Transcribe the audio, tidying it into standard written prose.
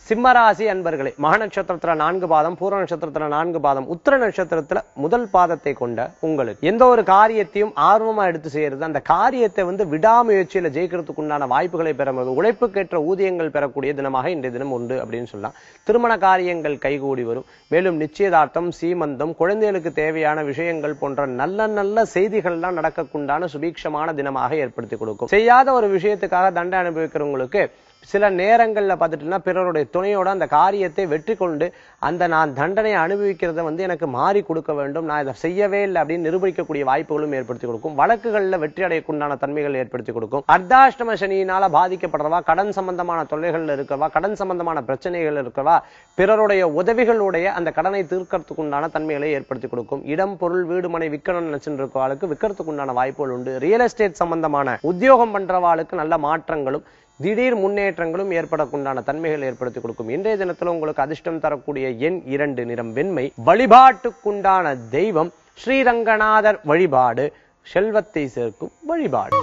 சிம்மராசி அன்பர்களே, மக நட்சத்திரத்துல 4 பாதம், பூர நட்சத்திரத்துல 4 பாதம், உத்திர நட்சத்திரத்துல முதல் பாதத்தை கொண்ட உங்களுக்கு எந்த ஒரு காரியத்தையும் ஆர்வமா எடுத்து செய்யறது, அந்த காரியத்தை விடாமுயற்சியில ஜெயிக்கிறதுக்கு உண்டான வாய்ப்புகளை பெறும்போது உழைப்புக்கேற்ற ஊதியங்கள் பெறக்கூடிய தினமாக இன்றைய தினம் உண்டு அப்படின்னு சொல்லலாம். திருமண காரியங்கள் கைகூடி வரும். மேலும் நிச்சயதார்த்தம், சீமந்தம், குழந்தைகளுக்கு தேவையான விஷயங்கள் போன்ற நல்ல நல்ல செய்திகள்லாம் நடக்கக்குண்டான சுபீட்சமான தினமாக ஏற்படுத்தி கொடுக்கும். செய்யாத ஒரு விஷயத்துக்காக தண்டனை அனுபவிக்கிறவங்களுக்கு சில நேரங்கள்ல பார்த்துட்டுனா பிறருடைய துணையோட அந்த காரியத்தை வெற்றி கொண்டு அந்த நான் தண்டனை அனுபவிக்கிறத எனக்கு மாறி கொடுக்க வேண்டும், நான் இதை செய்யவே இல்லை அப்படின்னு நிரூபிக்கக்கூடிய வாய்ப்புகளும் ஏற்படுத்தி கொடுக்கும். வழக்குகள்ல வெற்றி அடையக்குண்டான தன்மைகள் ஏற்படுத்தி கொடுக்கும். அர்த்தாஷ்டம சனியினால பாதிக்கப்படுறவா, கடன் சம்பந்தமான தொல்லைகள் இருக்கிறவா, கடன் சம்பந்தமான பிரச்சனைகள் இருக்கிறவா, பிறருடைய உதவிகளுடைய அந்த கடனை தீர்க்கறதுக்கு உண்டான தன்மைகளை ஏற்படுத்தி கொடுக்கும். இடம், பொருள், வீடு, மனை விற்கணும்னு நினைச்சுட்டு இருக்கவாளுக்கு விற்கிறதுக்கு உண்டான வாய்ப்புகள் உண்டு. ரியல் எஸ்டேட் சம்பந்தமான உத்தியோகம் பண்றவாளுக்கு நல்ல மாற்றங்களும் திடீர் முன்னேற்றங்களும் ஏற்படக்குண்டான தன்மைகள் ஏற்படுத்தி கொடுக்கும். இன்றைய தினத்துல உங்களுக்கு அதிர்ஷ்டம் தரக்கூடிய எண் 2, நிறம் வெண்மை. வழிபாட்டுக்குண்டான தெய்வம் ஸ்ரீரங்கநாதர் வழிபாடு செல்வத்தை சேர்க்கும் வழிபாடு.